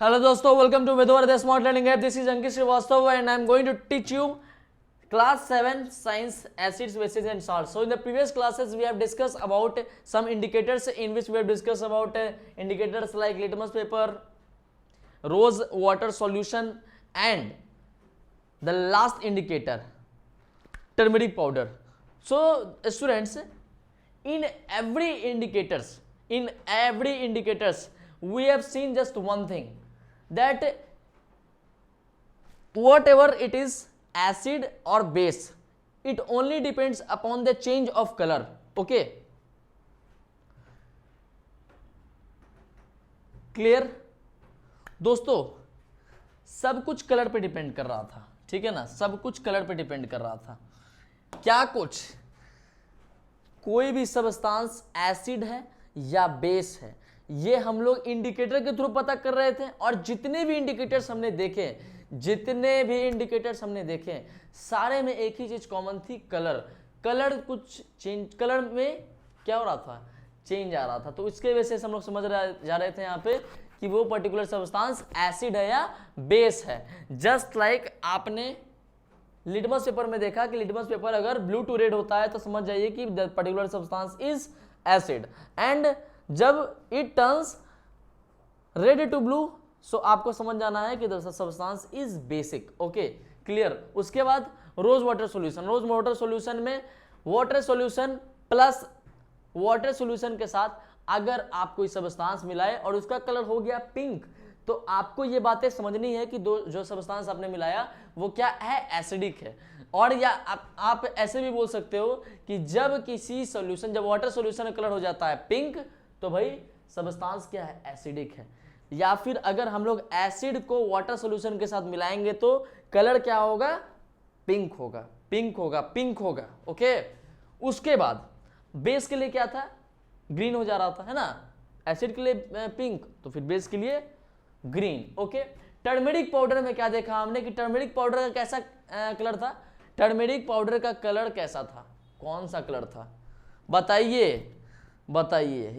Hello दोस्तों, welcome to Vidwar the Smart Learning App. This is Ankit Srivastava and I am going to teach you class 7 science acids, bases and salts. So in the previous classes we have discussed about some indicators in which we have discussed about indicators like litmus paper, rose water solution and the last indicator turmeric powder. So students, in every indicators we have seen just one thing, that whatever it is acid or base, it only depends upon the change of color. Okay, clear दोस्तों? सब कुछ colour पे depend कर रहा था, ठीक है ना, सब कुछ कलर पे डिपेंड कर रहा था। क्या कुछ, कोई भी सब्सटेंस एसिड है या बेस है, ये हम लोग इंडिकेटर के थ्रू पता कर रहे थे। और जितने भी इंडिकेटर्स हमने देखे सारे में एक ही चीज कॉमन थी, कलर कुछ चेंज, कलर में क्या हो रहा था, चेंज आ रहा था। तो इसके वजह से हम लोग समझ जा रहे थे यहाँ पे कि वो पर्टिकुलर सब्सटेंस एसिड है या बेस है। जस्ट लाइक आपने लिटमस पेपर में देखा कि लिटमस पेपर अगर ब्लू टू रेड होता है तो समझ जाइए कि the particular substance is acid, and जब it turns red to blue so आपको समझ जाना है कि the substance is basic. Okay, clear. उसके बाद रोज वाटर सॉल्यूशन में water solution plus water solution के साथ अगर आप कोई सब्सटेंस मिलाए और उसका कलर हो गया पिंक, तो आपको ये बातें समझनी है कि जो सब्सटेंस आपने मिलाया वो क्या है, एसिडिक है। और या आप ऐसे भी बोल सकते हो कि जब किसी सॉल्यूशन, जब वाटर सॉल्यूशन का कलर हो जाता है पिंक, तो भाई सब्सटेंस क्या है, एसिडिक है। या फिर अगर हम लोग एसिड को वाटर सॉल्यूशन के साथ मिलाएंगे तो कलर क्या होगा, पिंक होगा। ओके, उसके बाद बेस के लिए क्या था, ग्रीन हो जा रहा था, है ना। एसिड के लिए पिंक, तो फिर बेस के लिए ग्रीन। ओके, टर्मेरिक पाउडर में क्या देखा हमने कि टर्मेरिक पाउडर का कैसा कलर था, टर्मेरिक पाउडर का कलर कैसा था, कौन सा कलर था, बताइए,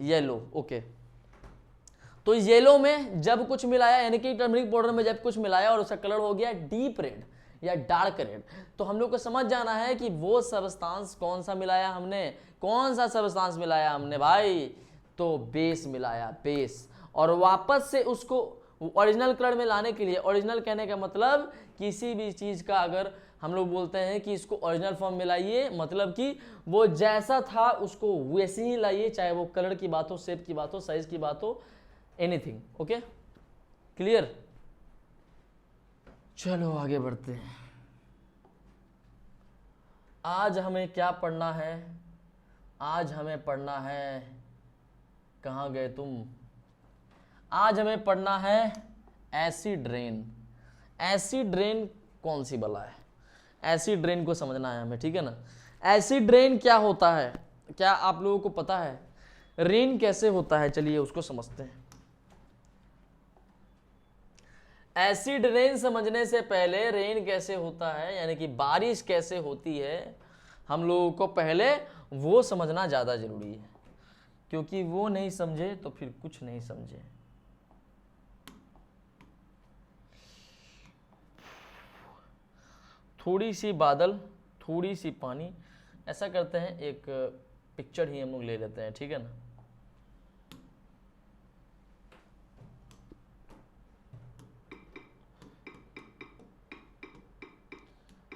येलो। ओके, तो येलो में जब कुछ मिलाया, यानी कि टर्मरिक पाउडर में जब कुछ मिलाया और उसका कलर हो गया डीप रेड या डार्क रेड, तो हम लोग को समझ जाना है कि वो सब्सटेंस कौन सा सब्सटेंस मिलाया हमने भाई, तो बेस मिलाया, बेस। और वापस से उसको ओरिजिनल कलर में लाने के लिए, ओरिजिनल कहने का मतलब किसी भी चीज का अगर हम लोग बोलते हैं कि इसको ओरिजिनल फॉर्म में लाइए, मतलब कि वो जैसा था उसको वैसे ही लाइए, चाहे वो कलर की बात हो, शेप की बात हो, साइज की बात हो, एनीथिंग। Okay, clear. चलो आगे बढ़ते हैं। आज हमें क्या पढ़ना है, आज हमें पढ़ना है, कहाँ गए तुम, आज हमें पढ़ना है एसिड रेन। एसिड रेन कौन सी बला है, एसिड रेन को समझना है हमें, ठीक है ना। एसिड रेन क्या होता है, क्या आप लोगों को पता है, रेन कैसे होता है, चलिए उसको समझते हैं। एसिड रेन समझने से पहले रेन कैसे होता है, यानी कि बारिश कैसे होती है, हम लोगों को पहले वो समझना ज्यादा जरूरी है, क्योंकि वो नहीं समझे तो फिर कुछ नहीं समझे। थोड़ी सी बादल, थोड़ी सी पानी, ऐसा करते हैं, एक पिक्चर ही हम लोग ले लेते हैं, ठीक है ना।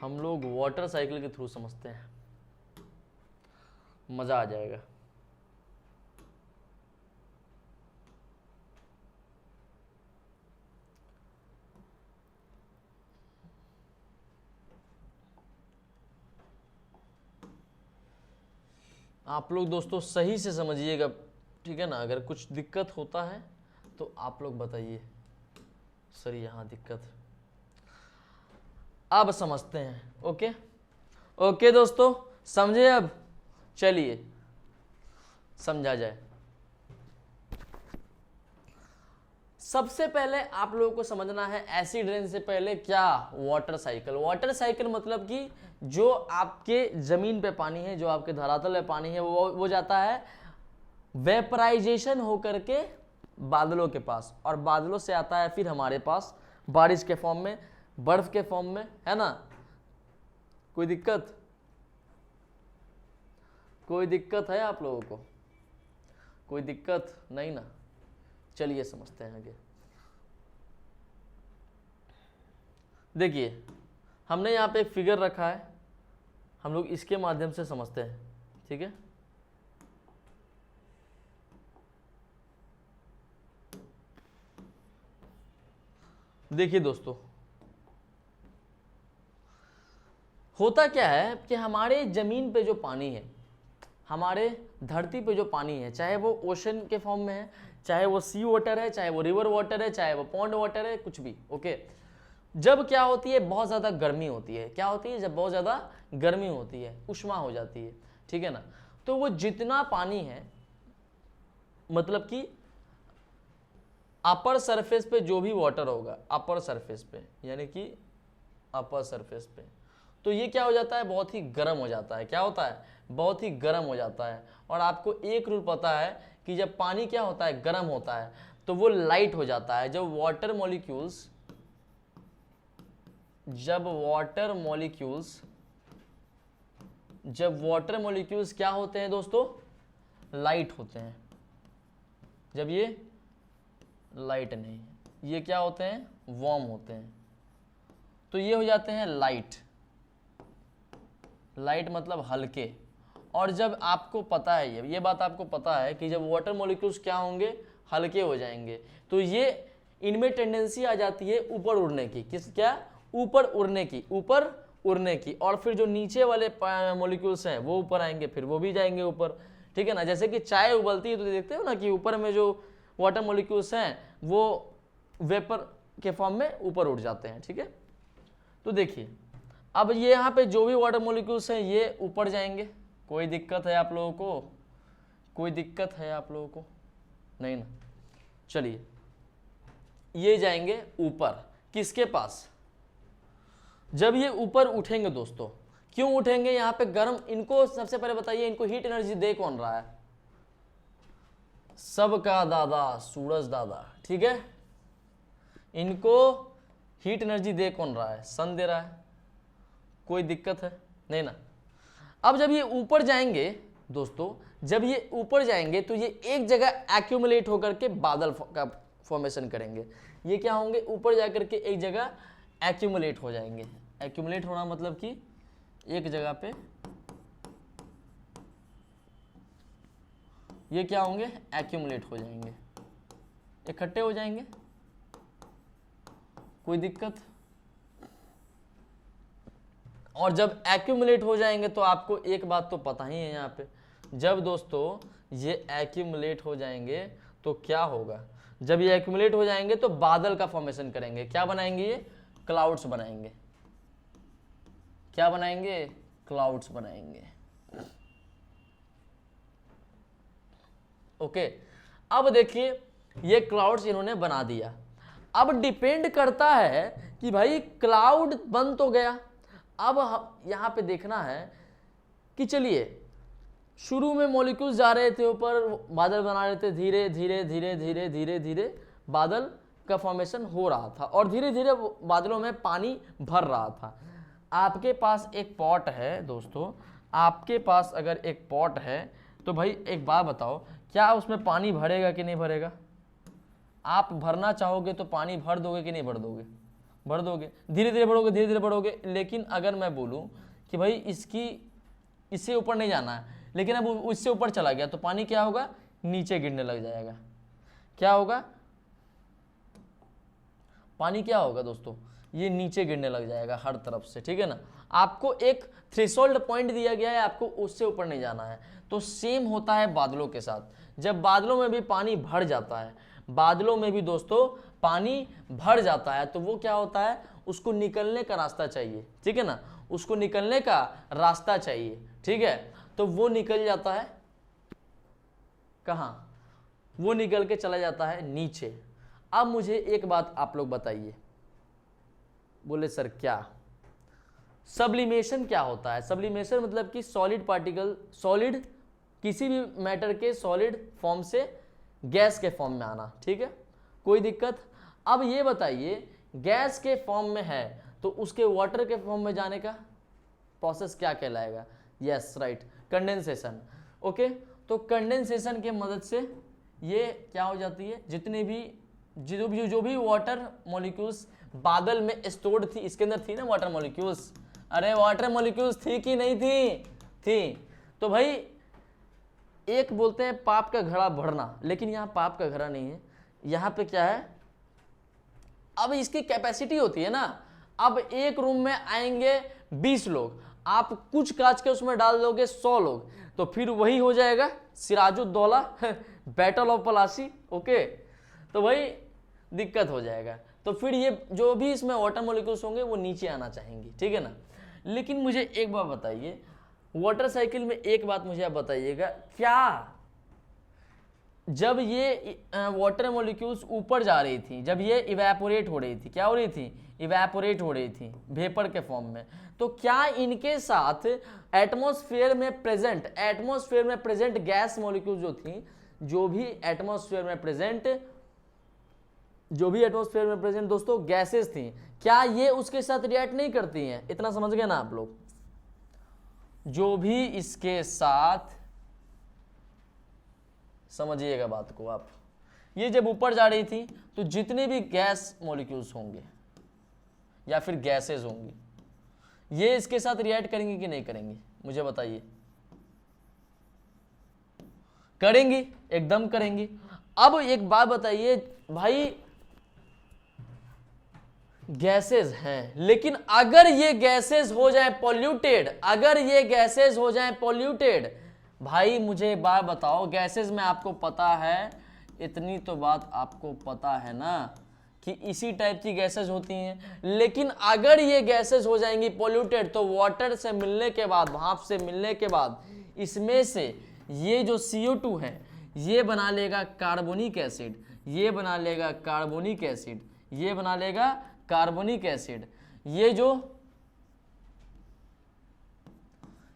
हम लोग वाटर साइकिल के थ्रू समझते हैं, मजा आ जाएगा। आप लोग दोस्तों सही से समझिएगा, ठीक है ना। अगर कुछ दिक्कत होता है तो आप लोग बताइए, सर यहाँ दिक्कत है। अब समझते हैं। ओके दोस्तों, समझे अब, चलिए समझा जाए। सबसे पहले आप लोगों को समझना है एसिड रेन से पहले क्या, वाटर साइकिल। वाटर साइकिल मतलब कि जो आपके जमीन पे पानी है, जो आपके धरातल पे पानी है, वो जाता है वेपराइजेशन होकर के बादलों के पास, और बादलों से आता है फिर हमारे पास बारिश के फॉर्म में, बर्फ के फॉर्म में, है ना। कोई दिक्कत, कोई दिक्कत है आप लोगों को? कोई दिक्कत नहीं ना? चलिए समझते हैं आगे। देखिए हमने यहाँ पे एक फिगर रखा है, हम लोग इसके माध्यम से समझते हैं, ठीक है। देखिए दोस्तों, होता क्या है कि हमारे जमीन पे जो पानी है, हमारे धरती पे जो पानी है, चाहे वो ओशन के फॉर्म में है, चाहे वो सी वाटर है, चाहे वो रिवर वाटर है, चाहे वो पॉन्ड वाटर है, कुछ भी, ओके। जब क्या होती है, बहुत ज़्यादा गर्मी होती है, क्या होती है, जब बहुत ज़्यादा गर्मी होती है, उष्मा हो जाती है, ठीक है ना। तो वो जितना पानी है, मतलब कि अपर सरफेस पे जो भी वाटर होगा, अपर सरफेस पे, यानी कि अपर सरफेस पे, तो ये क्या हो जाता है, बहुत ही गर्म हो जाता है। क्या होता है, बहुत ही गर्म हो जाता है। और आपको एक रूल पता है कि जब पानी क्या होता है, गर्म होता है, तो वो लाइट हो जाता है। जब वाटर मॉलिक्यूल्स क्या होते हैं दोस्तों, लाइट होते हैं। जब ये लाइट नहीं, ये क्या होते हैं, वार्म होते हैं, तो ये हो जाते हैं लाइट। लाइट मतलब हल्के। और जब आपको पता है, ये बात आपको पता है कि जब वाटर मॉलिक्यूल्स क्या होंगे, हल्के हो जाएंगे, तो ये इनमें टेंडेंसी आ जाती है ऊपर उड़ने की। क्या, ऊपर उड़ने की। और फिर जो नीचे वाले मॉलिक्यूल्स हैं वो ऊपर आएंगे, फिर वो भी जाएंगे ऊपर, ठीक है ना। जैसे कि चाय उबलती है तो देखते हो ना कि ऊपर में जो वाटर मॉलिक्यूल्स हैं वो वेपर के फॉर्म में ऊपर उड़ जाते हैं, ठीक है। तो देखिए अब ये यहाँ पे जो भी वाटर मॉलिक्यूल्स हैं ये ऊपर जाएंगे। कोई दिक्कत है आप लोगों को? कोई दिक्कत है आप लोगों को? नहीं ना। चलिए ये जाएंगे ऊपर, किसके पास, जब ये ऊपर उठेंगे दोस्तों, क्यों उठेंगे, यहाँ पे गर्म, इनको सबसे पहले बताइए, इनको हीट एनर्जी दे कौन रहा है, सबका दादा सूरज दादा, ठीक है। इनको हीट एनर्जी दे कौन रहा है, सन दे रहा है। कोई दिक्कत है? नहीं ना। अब जब ये ऊपर जाएंगे दोस्तों, जब ये ऊपर जाएंगे तो ये एक जगह एक्यूमुलेट होकर के बादल का फॉर्मेशन करेंगे। ये क्या होंगे, ऊपर जाकर के एक जगह एक्यूमुलेट हो जाएंगे। एक्यूमुलेट होना मतलब कि एक जगह पे ये क्या होंगे, एक्यूमुलेट हो जाएंगे, इकट्ठे हो जाएंगे। कोई दिक्कत? और जब एक्यूमुलेट हो जाएंगे तो आपको एक बात तो पता ही है, यहाँ पे जब दोस्तों ये एक्यूमुलेट हो जाएंगे तो क्या होगा, जब ये एक्यूमुलेट हो जाएंगे तो बादल का फॉर्मेशन करेंगे। क्या बनाएंगे, ये क्लाउड्स बनाएंगे। क्या बनाएंगे, क्लाउड्स बनाएंगे, ओके। अब देखिए ये क्लाउड्स इन्होंने बना दिया। अब डिपेंड करता है कि भाई क्लाउड बन तो गया, अब यहां पे देखना है कि चलिए शुरू में मॉलिक्यूल्स जा रहे थे ऊपर, बादल बना रहे थे, धीरे धीरे धीरे धीरे धीरे धीरे बादल का फॉर्मेशन हो रहा था और धीरे धीरे बादलों में पानी भर रहा था। आपके पास एक पॉट है दोस्तों, आपके पास अगर एक पॉट है तो भाई एक बात बताओ, क्या उसमें पानी भरेगा कि नहीं भरेगा? आप भरना चाहोगे तो पानी भर दोगे कि नहीं भर दोगे? भर दोगे, धीरे धीरे बढ़ोगे, धीरे धीरे बढ़ोगे। लेकिन अगर मैं बोलूं कि भाई इससे ऊपर नहीं जाना है, लेकिन अब इससे ऊपर चला गया तो पानी क्या होगा, नीचे गिरने लग जाएगा। क्या होगा, पानी क्या होगा दोस्तों, ये नीचे गिरने लग जाएगा हर तरफ से, ठीक है ना। आपको एक थ्रेशोल्ड पॉइंट दिया गया है, आपको उससे ऊपर नहीं जाना है। तो सेम होता है बादलों के साथ, जब बादलों में भी पानी भर जाता है, बादलों में भी दोस्तों पानी भर जाता है, तो वो क्या होता है, उसको निकलने का रास्ता चाहिए, ठीक है ना, उसको निकलने का रास्ता चाहिए, ठीक है। तो वो निकल जाता है कहाँ, वो निकल के चला जाता है नीचे। अब मुझे एक बात आप लोग बताइए, बोले सर क्या, सब्लिमेशन क्या होता है? सब्लिमेशन मतलब कि सॉलिड पार्टिकल, सॉलिड किसी भी मैटर के सॉलिड फॉर्म से गैस के फॉर्म में आना, ठीक है, कोई दिक्कत। अब ये बताइए गैस के फॉर्म में है तो उसके वाटर के फॉर्म में जाने का प्रोसेस क्या कहलाएगा? Yes right, condensation. ओके, तो कंडेंसेशन के मदद से ये क्या हो जाती है, जितने भी जो भी वाटर मॉलिक्यूल्स बादल में स्टोर्ड थी, इसके अंदर थी ना वाटर मॉलिक्यूल्स, अरे वाटर मॉलिक्यूल्स थी कि नहीं थी? तो भाई एक बोलते हैं पाप का घड़ा भरना, लेकिन यहाँ पाप का घड़ा नहीं है, यहाँ पे क्या है, अब इसकी कैपेसिटी होती है ना, अब एक रूम में आएंगे 20 लोग, आप कुछ कांच के उसमें डाल दोगे 100 लोग, तो फिर वही हो जाएगा Sirajuddaula battle of Plassey. Okay, तो भाई दिक्कत हो जाएगा, तो फिर ये जो भी इसमें वाटर मॉलिक्यूल्स होंगे वो नीचे आना चाहेंगे, ठीक है ना। लेकिन मुझे एक बात बताइए, वाटर साइकिल में एक बात मुझे आप बताइएगा, क्या जब ये वाटर मॉलिक्यूल्स ऊपर जा रही थी, जब ये इवेपोरेट हो रही थी, क्या हो रही थी, इवेपोरेट हो रही थी वेपर के फॉर्म में, तो क्या इनके साथ एटमॉस्फेयर में प्रेजेंट गैस मॉलिक्यूल जो थी, जो भी एटमॉस्फेयर में प्रेजेंट दोस्तों गैसेस थी, क्या ये उसके साथ रिएक्ट नहीं करती हैं? इतना समझ गए ना आप लोग? जो भी इसके साथ, समझिएगा बात को आप, ये जब ऊपर जा रही थी तो जितने भी गैस मॉलिक्यूल्स होंगे या फिर गैसेस होंगी, ये इसके साथ रिएक्ट करेंगे कि नहीं करेंगे? मुझे बताइए। करेंगी, एकदम करेंगी। अब एक बात बताइए भाई, गैसेस हैं, लेकिन अगर ये गैसेस हो जाए पॉल्यूटेड, भाई मुझे एक बात बताओ, गैसेस में आपको पता है, इतनी तो बात आपको पता है ना कि इसी टाइप की गैसेस होती हैं, लेकिन अगर ये गैसेस हो जाएंगी पॉल्यूटेड तो वाटर से मिलने के बाद, भाप से मिलने के बाद, इसमें से ये जो CO2 है ये बना लेगा कार्बोनिक एसिड, ये बना लेगा कार्बोनिक एसिड, ये बना लेगा कार्बोनिक एसिड, ये जो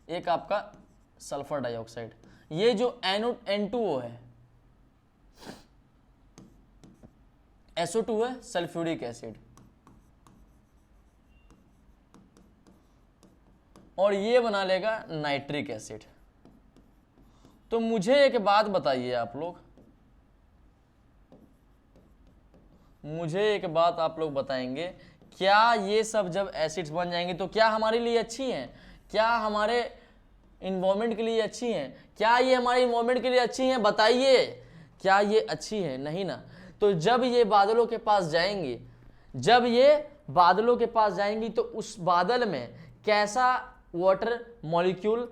एक आपका सल्फर डाइऑक्साइड, ये जो N2O है, SO2 है, सल्फ्यूरिक एसिड, और ये बना लेगा नाइट्रिक एसिड। तो मुझे एक बात बताइए आप लोग, मुझे एक बात आप लोग बताएंगे, क्या ये सब जब एसिड्स बन जाएंगे तो क्या हमारे लिए अच्छी हैं? क्या हमारे इन्वायरमेंट के लिए अच्छी हैं? क्या ये हमारे इन्वायरमेंट के लिए अच्छी हैं? बताइए, क्या ये अच्छी है? नहीं ना। तो जब ये बादलों के पास जाएंगी, तो उस बादल में कैसा वाटर मॉलिक्यूल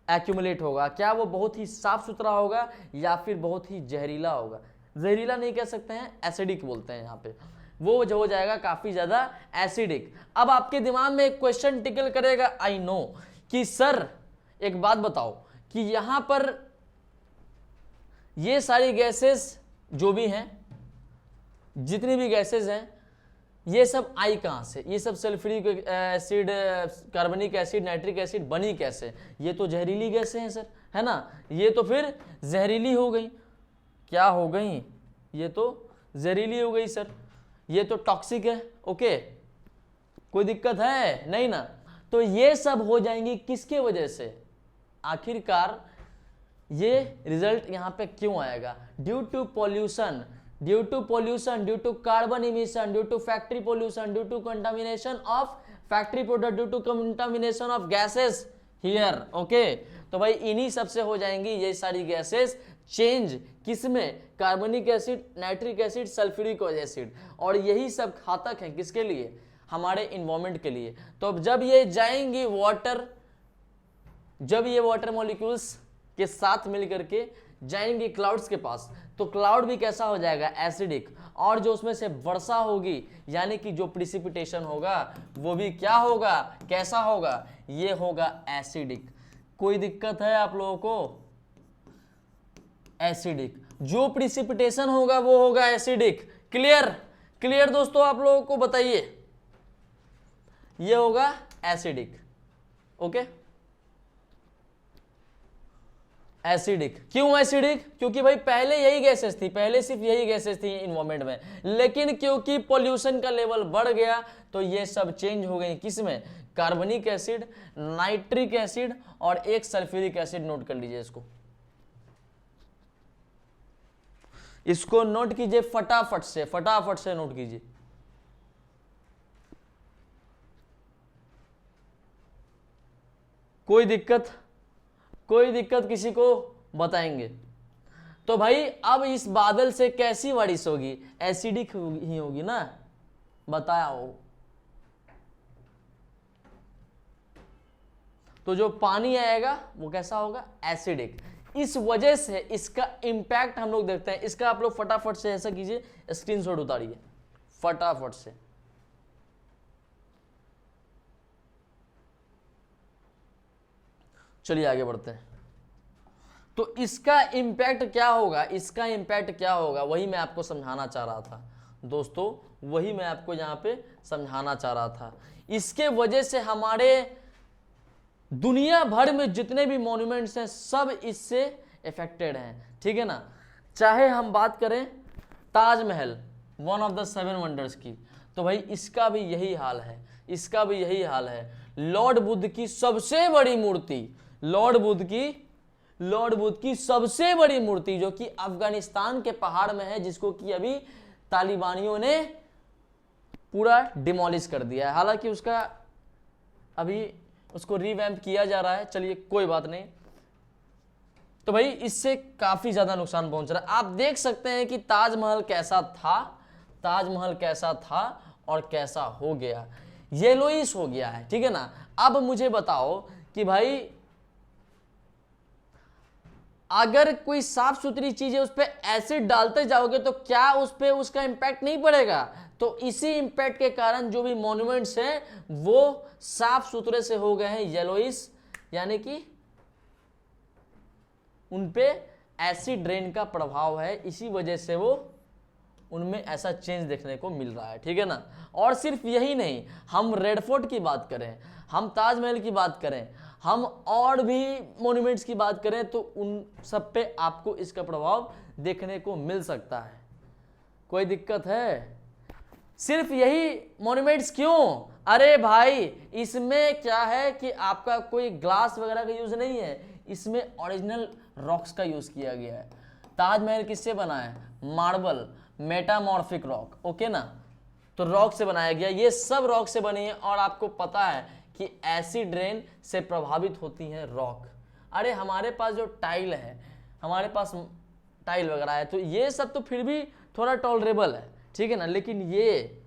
एक्यूमुलेट होगा? क्या वो बहुत ही साफ सुथरा होगा या फिर बहुत ही जहरीला होगा? जहरीला नहीं कह सकते हैं, एसिडिक बोलते हैं यहाँ पे, वो जो हो जाएगा काफी ज्यादा एसिडिक। अब आपके दिमाग में एक क्वेश्चन टिकल करेगा, आई नो, कि सर एक बात बताओ कि यहां पर ये सारी गैसेस जो भी हैं, जितनी भी गैसेस हैं, ये सब आई कहां से? ये सब सल्फ्यूरिक एसिड, कार्बनिक एसिड, नाइट्रिक एसिड बनी कैसे? ये तो जहरीली गैसें हैं सर, है ना। ये तो फिर जहरीली हो गई, क्या हो गई? ये तो जहरीली हो गई सर, ये तो टॉक्सिक है। ओके, कोई दिक्कत है? नहीं ना। तो ये सब हो जाएंगी किसके वजह से? आखिरकार ये रिजल्ट यहां पे क्यों आएगा? Due to pollution, due to carbon emission, due to factory pollution, due to contamination of factory product, due to contamination of gases here. Okay, तो भाई इन्हीं सबसे हो जाएंगी ये सारी गैसेस चेंज, किसमें? कार्बनिक acid, nitric acid, sulphuric acid, और यही सब घातक है किसके लिए? हमारे इन्वायरमेंट के लिए। तो जब ये जाएंगी जब ये वाटर मॉलिक्यूल्स के साथ मिलकर के जाएंगे क्लाउड्स के पास, तो क्लाउड भी कैसा हो जाएगा? एसिडिक, और जो उसमें से वर्षा होगी, यानी कि जो प्रिसिपिटेशन होगा वो भी क्या होगा? कैसा होगा? ये होगा एसिडिक। कोई दिक्कत है आप लोगों को? एसिडिक, जो प्रिसिपिटेशन होगा वो होगा एसिडिक। क्लियर दोस्तों, आप लोगों को बताइए, ये होगा एसिडिक। Okay, acidic. क्यों एसिडिक? क्योंकि भाई पहले यही गैसेस थी, पहले सिर्फ यही गैसेस थी इन्वायरमेंट में, लेकिन क्योंकि पोल्यूशन का लेवल बढ़ गया तो ये सब चेंज हो गई। किसमें? कार्बनिक एसिड, नाइट्रिक एसिड और एक सल्फ्यूरिक एसिड। नोट कर लीजिए इसको, इसको नोट कीजिए फटाफट से नोट कीजिए। कोई दिक्कत किसी को बताएंगे? तो भाई अब इस बादल से कैसी बारिश होगी? एसिडिक ही होगी ना, बताया हो। तो जो पानी आएगा वो कैसा होगा? एसिडिक। इस वजह से इसका इंपैक्ट हम लोग देखते हैं। इसका आप लोग फटाफट से ऐसा कीजिए, स्क्रीनशॉट उतारिए फटाफट से। चलिए आगे बढ़ते हैं। तो इसका इंपैक्ट क्या होगा, वही मैं आपको समझाना चाह रहा था दोस्तों, वही मैं आपको यहां पे समझाना चाह रहा था। इसके वजह से हमारे दुनिया भर में जितने भी मॉन्यूमेंट्स हैं सब इससे इफेक्टेड हैं, ठीक है ना। चाहे हम बात करें Taj Mahal, one of the 7 wonders की, तो भाई इसका भी यही हाल है। लॉर्ड बुद्ध की सबसे बड़ी मूर्ति, लॉर्ड बुद्ध की सबसे बड़ी मूर्ति जो कि अफगानिस्तान के पहाड़ में है, जिसको कि अभी तालिबानियों ने पूरा डिमोलिश कर दिया है। हालांकि उसको रिवैम्प किया जा रहा है, चलिए कोई बात नहीं। तो भाई इससे काफी ज्यादा नुकसान पहुंच रहा है। आप देख सकते हैं कि ताजमहल कैसा था और कैसा हो गया, येलोइश हो गया है, ठीक है ना। अब मुझे बताओ कि भाई अगर कोई साफ सुथरी चीज है उस पर एसिड डालते जाओगे तो क्या उस पर उसका इंपैक्ट नहीं पड़ेगा? तो इसी इंपैक्ट के कारण जो भी मॉन्यूमेंट्स हैं वो साफ सुथरे से हो गए हैं येलोइश, यानी कि उनपे एसिड रेन का प्रभाव है, इसी वजह से वो उनमें ऐसा चेंज देखने को मिल रहा है, ठीक है ना। और सिर्फ यही नहीं, हम रेड फोर्ट की बात करें, हम ताजमहल की बात करें, हम और भी मॉन्यूमेंट्स की बात करें तो उन सब पे आपको इसका प्रभाव देखने को मिल सकता है। कोई दिक्कत है? सिर्फ यही मॉन्यूमेंट्स क्यों? अरे भाई इसमें क्या है कि आपका कोई ग्लास वगैरह का यूज नहीं है, इसमें ओरिजिनल रॉक्स का यूज किया गया है। ताजमहल किससे बना है? मार्बल, मेटामॉर्फिक रॉक, ओके ना। तो रॉक से बनाया गया, ये सब रॉक से बनी है। और आपको पता है कि एसिड रेन से प्रभावित होती है रॉक। अरे हमारे पास जो टाइल है, हमारे पास टाइल वगैरह है, तो ये सब तो फिर भी थोड़ा टॉलरेबल है, ठीक है ना। लेकिन ये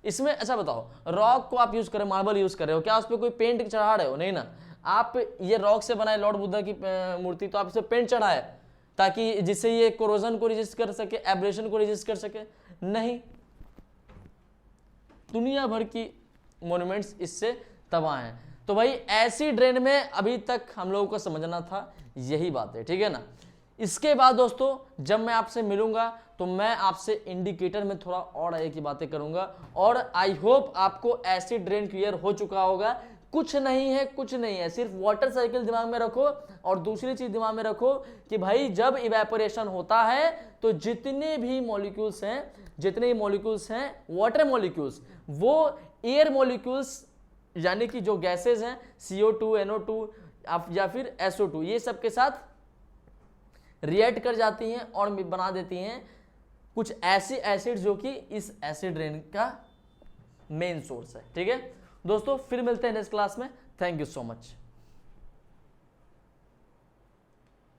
इसमें अच्छा बताओ, रॉक को आप यूज कर रहे हो, मार्बल यूज कर रहे हो, क्या उस पर कोई पेंट चढ़ा रहे हो? नहीं ना। आप ये रॉक से बनाए लॉर्ड बुद्धा की मूर्ति, तो आप इसे पेंट चढ़ाए ताकि जिससे ये कोरोजन को रेजिस्ट कर सके, एब्रेशन को रेजिस्ट कर सके? नहीं। दुनिया भर की मॉन्यूमेंट्स इससे तबाह हैं। तो भाई एसिड रेन में अभी तक हम लोगों को समझना था यही बात है, ठीक है ना। इसके बाद दोस्तों जब मैं आपसे मिलूंगा तो मैं आपसे इंडिकेटर में थोड़ा और आगे की बातें करूंगा, और आई होप आपको एसिड रेन क्लियर हो चुका होगा। कुछ नहीं है, सिर्फ वाटर साइकिल दिमाग में रखो। और दूसरी चीज दिमाग में रखो कि भाई जब इवेपोरेशन होता है तो जितने भी मॉलिक्यूल्स हैं वाटर मॉलिक्यूल्स, वो एयर मॉलिक्यूल्स यानी कि जो गैसेज हैं CO2, NO2 या फिर SO2, ये सब के साथ रिएक्ट कर जाती हैं और बना देती हैं कुछ ऐसे एसिड जो कि इस एसिड रेन का मेन सोर्स है, ठीक है दोस्तों। फिर मिलते हैं नेक्स्ट क्लास में। Thank you so much.